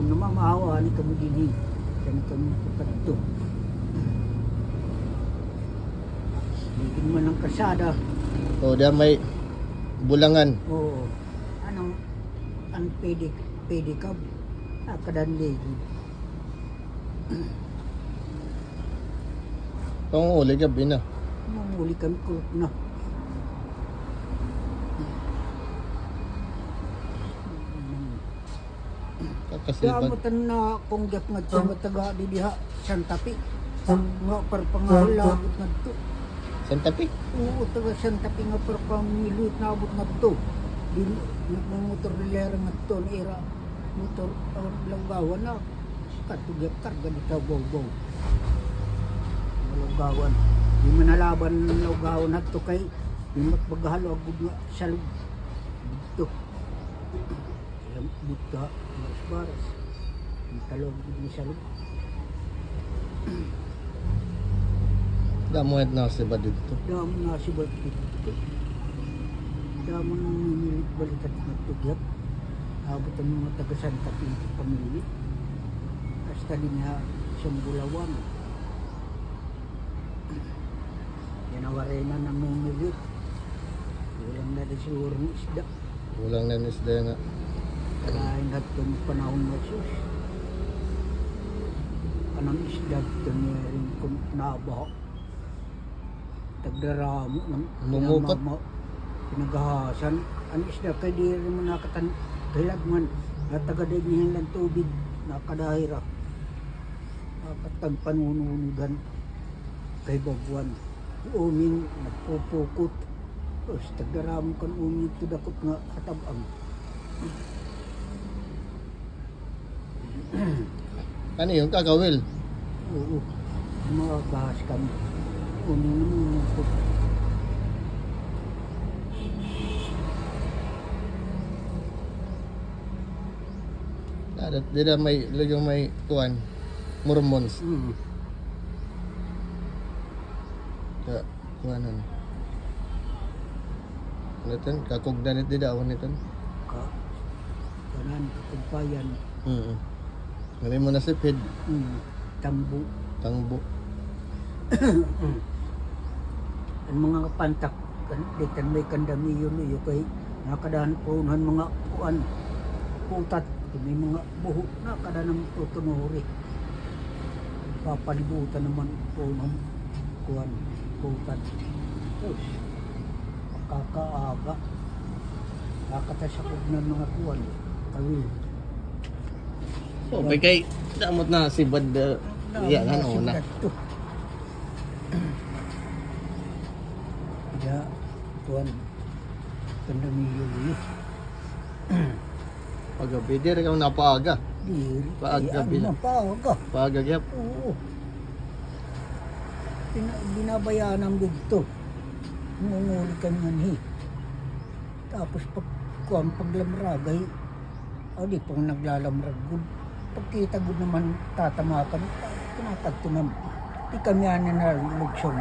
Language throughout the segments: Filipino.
namamahawa ni kami din kami kapatid. Hindi man ang kasada. O, diyan may bulangan. Oo. Anong ang pwede ka akadanlig. Panguli gabi na. Manguli kami kulot na. Kakasipan. Damutan na kung gap nga ito mataga di diha Santapi. Nga parpangalabot nga ito. Santapi? Oo, taga Santapi nga parpamilut na abot nga ito. Di motor nilera nga ito na era. Motor langgawan na. Katugap karga di tabaw-baw. Langgawan. Di manalaban ng langgawan na ito kay di magbagahalo agud nga sa loob. Dito. Buta, baras-baras. Ang talog din sa loob. Damuhet na si ba dito? Damo na si Bert dito. Damo nang mimilit balikat ng tugyap. Abot ang mga taga-Santa Pinto pamili. Hasta din na siyang bulawan. Yan ang warena ng mimilit. Walang na rin siguro ng isda. Walang nanisda nga. Karain at itong panahon na sus. Anong isda ito niya rin kung nabaho. Tagdaramo ng Mumukot. pinagahasan. Ang isda kay di rin mo nakatan hilagman. Natagaday niya lang tubig. Nakadahira. Nakatag panununudan kay Babuan. Uming nagpupukot. Tapos tagdaramo kan uming tudakot nga katabang. Ano yung kakawil? Oo. Mga bahas kami. Uminumukot. Dito may yung may kuan Mormons. Ka kuanan. Niton kakugdanit dida awan niton. Kanan kagpayan. Ngani mo na sipid. Tambo. Tangbo. Ang mga pantak ditan may kandamiyon yo kay nakadahan punan mga kuan putat may mga buho nakadahan ng tutunuri. Papalibutan naman po ng kuan putat. Tapos makakaaga. Nakatasakog ng mga kuan kawil. So, kay damot na si Bad yan ano na. Ya, tuan kandamiyon ni. Pagabi di rin kang napaaga. Di, Paaga bila. Paaga. Paaga gyap. Oo. Binabayaan ang dugto. Ngunguli kami nga ni. Tapos paglamragay, di pang naglalamrag. Pagkita gud naman tatamakan, tinatagto na. Di kami ani na lugsong.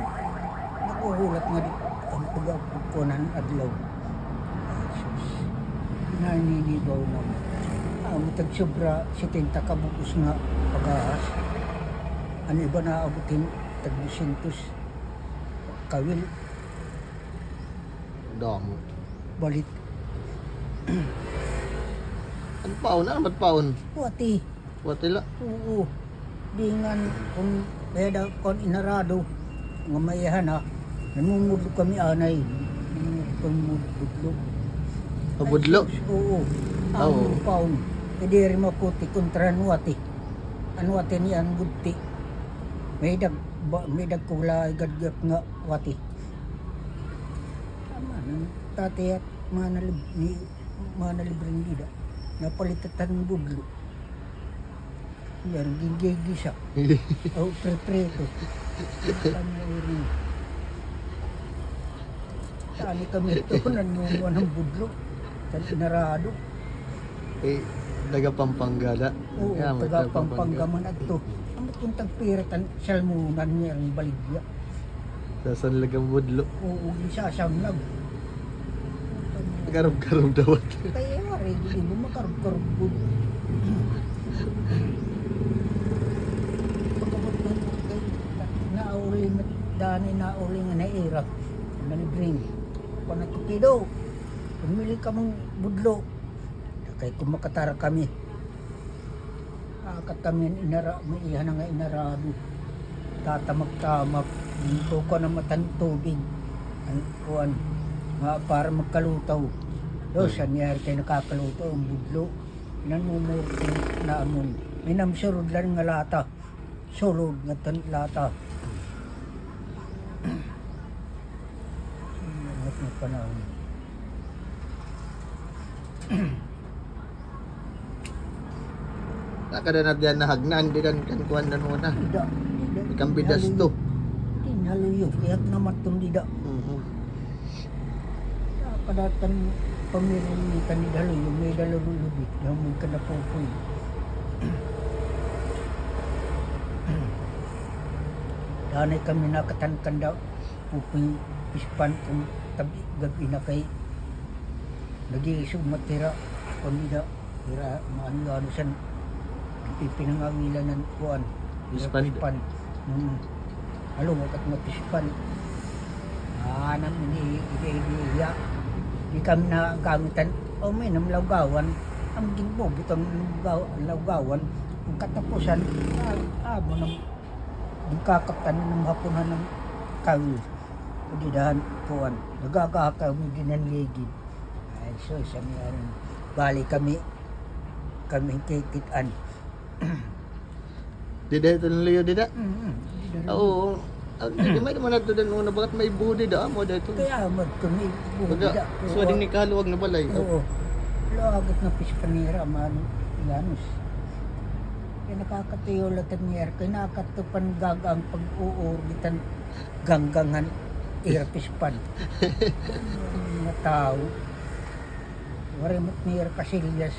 Nakuhulat nga di ang pagkukunan adlaw. Jesus. Naninibaw na. Tag sobra 70 kabukos nga pag-ahas. Ano iba na abutin tag 200 kawil. Damo. Balit. Ano paon na mat paon? Wati. Watila. Oo. Dingan kung beda kon inarado nga mayahan ha. Namumudlo kami anay. Namumudlo. Pabudlo. Oo. Ang paon. Hindi rin maputi kontra nuwati. Anwati niya ang gudti. May dag kulay gadgap nga wati. Tama na. Tati at manalibring nida. Napalitatan ng budlo. Yan, gigigisa. O, prepreto. Tani kami ito, nanunguan ng budlo. Sa inarado. Eh, taga Pampanga. Oo, taga Pampanga man ito. Ang kung tagpiratan, salmunan niya ang baligya. Sa Sanlagang Budlo. Oo, isasamlag. Karob-karob daw. Kaya nga, hindi mo makarub-karub budlo. uli nga naira. Manibring. Panagkupido. Pumili ka mong budlo. Kaya kumakatara kami. Akat kami inara, may iyan nga inarado. Tatamag-tamag. Dito ko na matang tubig. Ang kuwan. Nga para magkalutaw. Do, siya niyari kayo nakakalutaw. Ang budlo. Nanumurti na amon. Minamsurod lang nga lata. Sulod nga lata. Ingat na panahon. Nakada na diyan na hagnan di kan kuan na muna. Dida. Ikang bidas to. Tinhaluyo. Kaya naman itong dida. Kadatan pamirin ni kanidaluyo. May dalulubit. Namun ka na pupoy. Danay kami nakatankan daw. Pupoy pispan kung tabi gabi na kay nag-iisog matira. Kung tira maano san ipinangawilan ng kuan. Pispan. Along at mapispan. Namin iya. Di kami na gamitan. O may namlawgawan. Ang ginbo, butang lawgawan. Ang katapusan, amo ng kakaptan ng hapunan ng kawil. Pagdidahan kuan. Nagagahakaw mo ginanligid. Ay, so, sa mga bali kami kikitaan. Dida ito ng liyo dida? Oo. Hindi may naman nato din una bakit may budi da mo dito. Kaya kami Baga, swading ni kaluwag na balay. Oo. Lagat na pispanira man Janus. Kaya nakakatiyo latan niya kaya nakatupan gagang pag-uurbitan ganggangan pispan. Mga tao. Warimot niya kasilyas.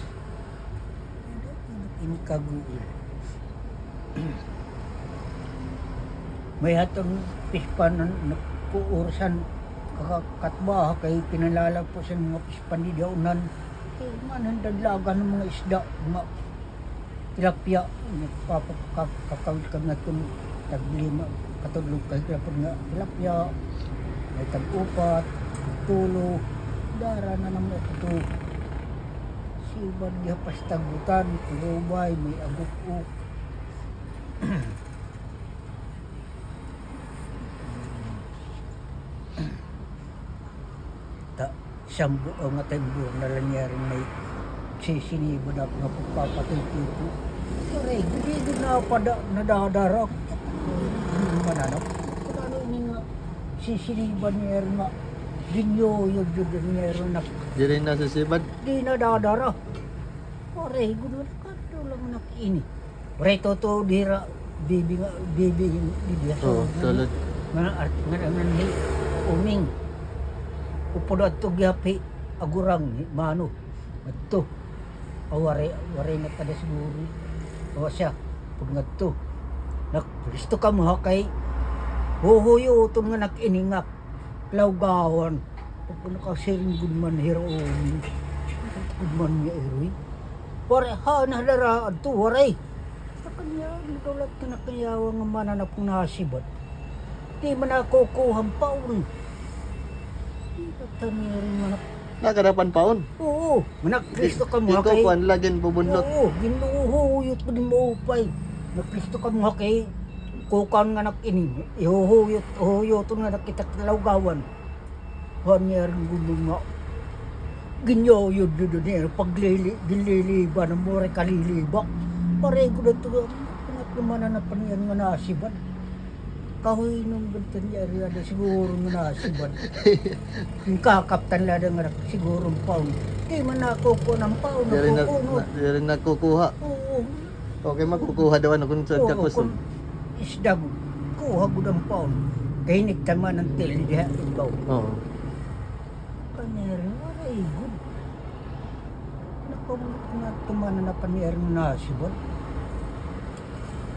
Ini kaguul. May hatong pispan na kuursan kakatbaha kay pinalala po sa mga pispan di daunan. Manan dadlagan ng mga isda, mga tilapia, nagpapakakawit ka nga itong taglima, katulog kay kapag nga tilapia, may tag-upat, tulo, dara na naman ito. Sibad di hapas tagutan, turubay, may aguk-uk. Sambu ang atembur na lanyarin may sisinibo na nga pagpapatitipo. Aray, hindi na pada nadadarak. Hindi mananap. Kano ini nga sisiniban niya nga ginyoyod yun niya na. Di rin nasa sibad? Di nadadara. Aray, gulo na kato lang nakini. Aray, totoo dira. Bibi yung diya. Oo, tulad. Nga ni uming. Upod at ito giyapi, agurang, mano, at ito. Waray na tada siguro. O siya, pag nga ito. Gusto ka mo kay huhuyo ito nga nakiningak. Lawgawan. Pag nakasiring gudman heroin. Gudman niya eroy. Waray, nadaraan ito, waray. Sa kanya, nagkaulat ka na kayawa nga mananap ng nasibat. Di man ako kuhang paun. Nakarapan paon? Oo, nakristo ka mo kay... Ikaw kuan lagin pubunlot? Oo, ginuhuyot ko din mo upay. Nakristo ka mo kay kukan nga nakini. Ihuyot nga nakitak lawgawan. Hanyar gulong nga. Ginyoyod doon niya. Pagliliba ng more kaliliba. Parego na ito. Pangat naman na napaniyan nga nasiban. Kahoy nung ganito niya rin siguro nga nasiban. Yung kakaptan lang nga siguro ng paun. Di man nakukuha ng paun. Di rin nakukuha. Oo. Okay, makukuha daw ano kung saan ka kusog. Isda mo, kuha ko ng paun. Kaya nagtama ng tili diha ikaw. Oo. Kanya rin, aray, good. Nakamulot na tumana na paniyar ng nasiban.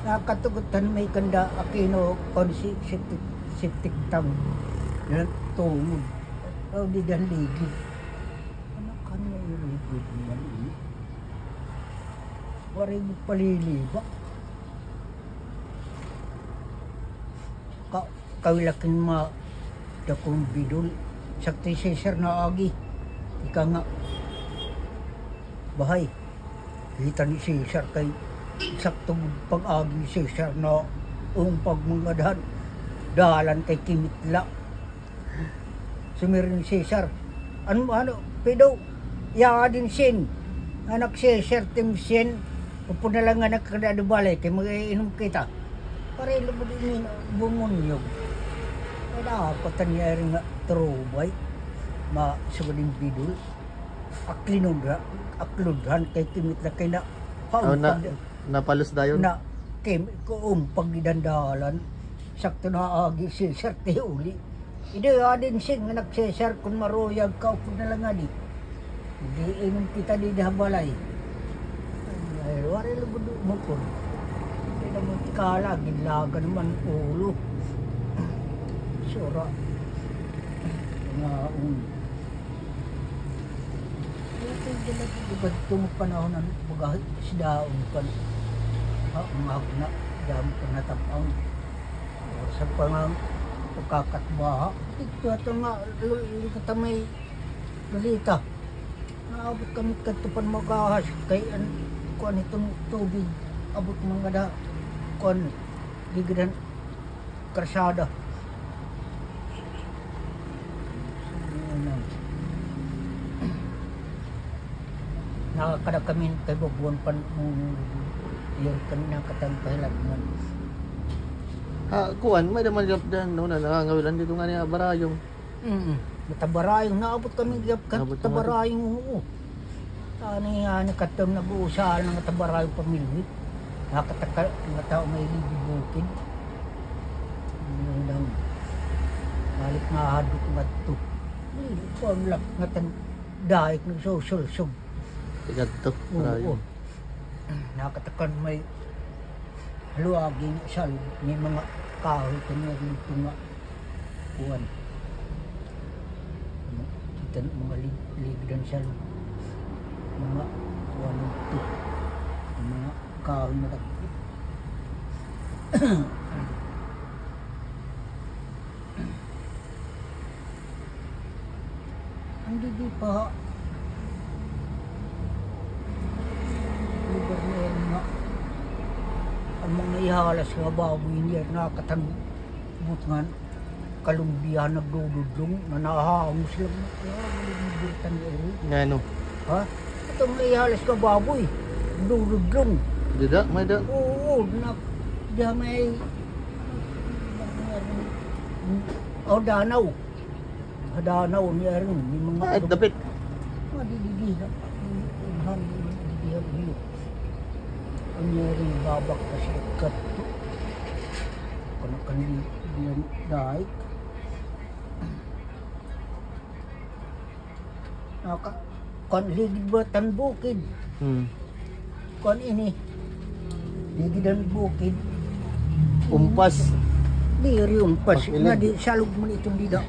Nakatugutan may kanda akino konsi septic tank. Yan tungod. O di dan ligi. Ano kanya iligid naman ini? Waray mo paliliba. kawilakin ma dakong bidol. Sakti Cesar na agi. Ika nga. Bahay. Kita ni Cesar kay saktong pag-agi Cesar na pagmangadahan. Dalan kay Kimitla. Sumirin ni Cesar. Ano, pedo. Ya din sin. Anak Cesar tim sin. Pupunta lang anak kada balay kay mag-iinom kita. Parelo mo din bumunyog. Wala ako tanyari nga trubay. Masubading bidol. Akludhan kay Kimitla kay na napalos dayon. Na paggidandalan. Sakto na agi Cesar ti uli. Ide adin sin anak Cesar kun maruyag ka upod na lang adi. Hindi inom kita di dabalay. Ay wari lugod mo kun. Hindi naman kala gilaga naman ulo. Sura. Nga Ito itong panahon ng bagahit sidaon kan. Umag na dami ka natapang. Sa pangang pagkakatbaha. Ito nga kita may lalita. Naabot kami katupan magahas. Kaya kuan itong tubig. Abot mga da. Kuan gigidan karsada. Nakakada kami kay Bobuan pan yung kanina katangkahilag man. Kuan, may naman gap dan no na nangangawilan dito nga niya barayong. Matabarayong naabot kami gap tabarayong oo. Ani ani katom nag-uusal ng tabarayong pamilya. Nakataka nga tao may libukid. Nang balik na hadot ngadto. Ni pamlak nga tan daik ng sosulsog. Tigadto barayong. Nakatakan may haluaging sal may mga kahoy kanya dito nga kuwan. Kita mga ligdan sal mga kuwan ito mga kahoy na dako. Ang di pa lugar na yan nga ang mga ihalas nga baboy niya nakatambut nga kalumbihan nagdududlong na nahahangos lang malilibutan niya rin. Nga ano? Ha? Ito mga ihalas nga baboy nagdududlong. Dida, may da? Oo, diya may danaw. Danaw niya rin. May mga Dapit. Madididihan. Anyari babak kasi kato kono kandiyan dai naka kon ligibatan bukid kon ini ligidan bukid Umpas diri umpas nga di salug man itong dida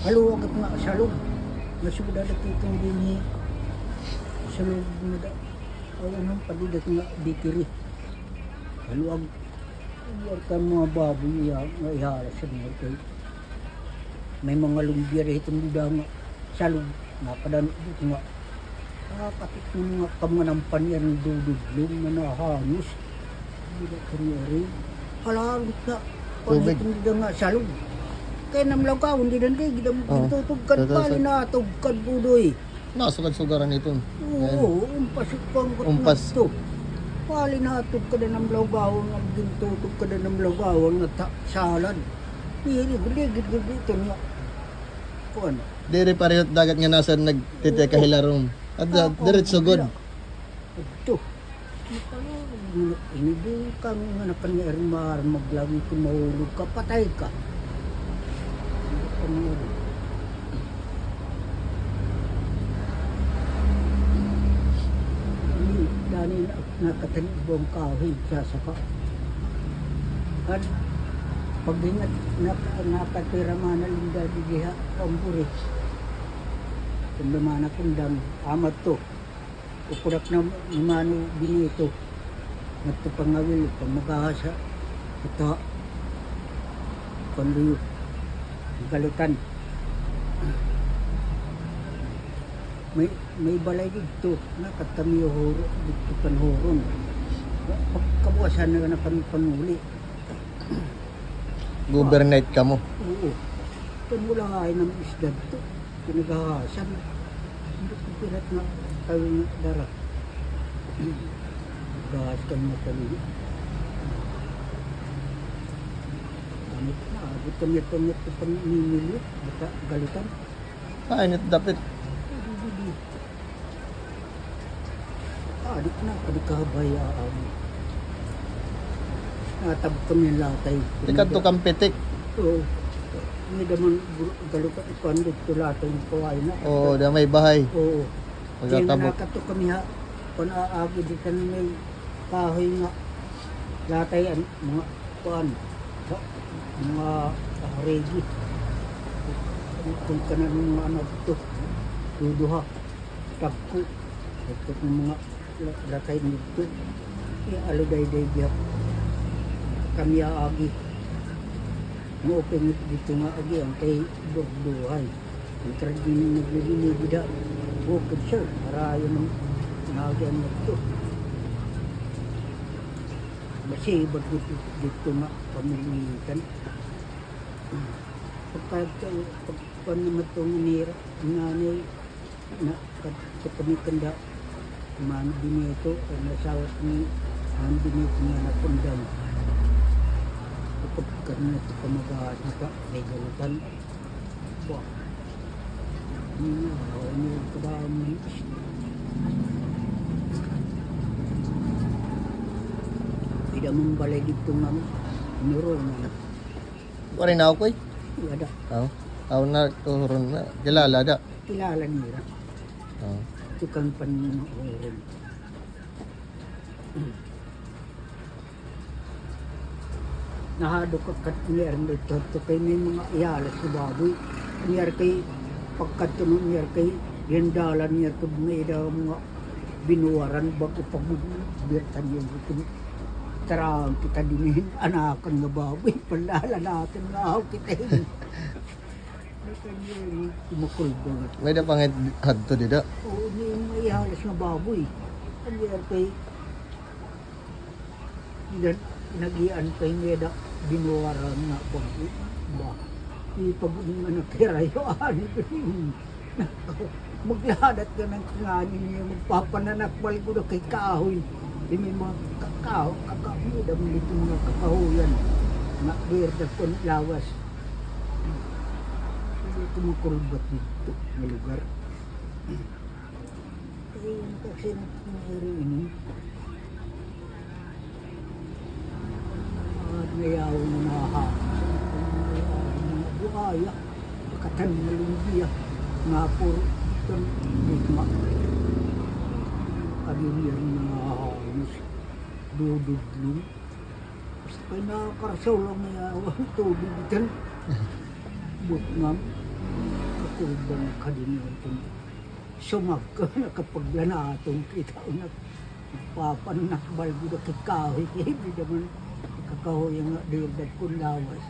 haluag nga salug nasuda dati itong dinhi salug mo da anong palidat nga bikiri. Haluag. Iyar ka mga baboy nga ihalas sa mga kay. May mga lumbir itong duda nga salog. Nakadan nga. Kapit ng mga kamanampan yan dududlong na nahangos. Hindi ka rin. Halagot na. Kung itong duda nga salog. Kaya namlagaw, hindi na rin. Gitutugkan pa rin na tugkan budoy. Nasugad-sugaran ito. Oo, umpas pang umpas to. Pali natog ka na ng lawgawang, nagdintutog ka na ng lawgawang na salad. Ligid dito nga. Kuan. Diri parehot dagat nga nasa nagtiteka hilarom. At diretso good. Ito. Hindi kang napangyari maglagi kung mahulog ka, patay ka. Dani nakatanibong kahoy sa saka. Kan pagdingat nakatira mana linda di diha pamburi. Kung mana kundang amat to. Ukurak na mano binito. Nagtupangawil pamagahasa. Ito. Kandiyo. galutan. May balay dito na kat kami horo dito panhoron. Pagkabuasan na kami panuli. Governate ka mo. Oo. Mula ay ng isda dito. Pinagahasan. Hindi ko pirat na kayo na dara. Gahas kami na kami. Gamit na. Agad kami ito panimili. Baka galutan. Init dapit. Adik na. Kadikabayaan. Natabot kami ng latay. Ikat to kang pitik. Oo. May daman galutan ikuan dito latay yung kaway na. Oo, da may bahay. Oo. Kaya Magkatabot. nakato kami ha. Kung aagi di ka may kahoy nga latay ang mga kuan. Mga regi. Kung ka na ng mga anak ito. Duduha. Tagko. Ito ng mga latay nito. Aluday-day diya. Kami aagi. Mo-open dito nga agi ang kay Dorduhay. Ang trading naglilibida. Bukod siya. Marayo ng nagyan na ito. Masibag dito nga pamilikan. Pagka naman itong nira, nanay na kami kanda man binito o nasawas ni ang binito niya na kundang. Kapag na ito pamagahan na ka, may galutan. Wah. Ano yung kadaan mo isda. Pida mong balay dito nga nuro na. Wala na ako eh. Wala. Ako na turon na. Kilala da. Kilala nila. Oo. Ito kang panunurin. Nahado ka kat niyar dito. Ito kay may mga iyalas sa baboy. Niyar kay pagkatunon niyar kay yendalan niyar kay may daw mga binuwaran bago pagbibirtan yung ito. Tarang kita dinihin anakan nga baboy. Palala natin nga ako kita yun. Kumakulbang. May da pangit hadto dida. Oo, may iyalas nga baboy. Niyar kay nagian kay niyada binuwaran nga baboy. Ba? Pag anak kirayo, magladat ka ng kanganin niya, magpapananakbal ko na kay kahoy. May mga kakao, kakao, dito mga kakahoyan. Nakberda ko ng lawas. Hindi kumukulbat dito na lugar. Kaya yun kasi nangyari ini. Nayaw na nahahas. Buhaya, bakatan na lumbia, nga po itong bigma. Kanina rin mga halos, dududlong. Basta kayo nakakarasaw lang na yawang tubig itan. Butmam, kakulban na kanina itong sumag ka na kapag lanatong kita na papanakbal ko na kikahoy. Kaya hindi naman kakahoy ang dirdat kong lawas.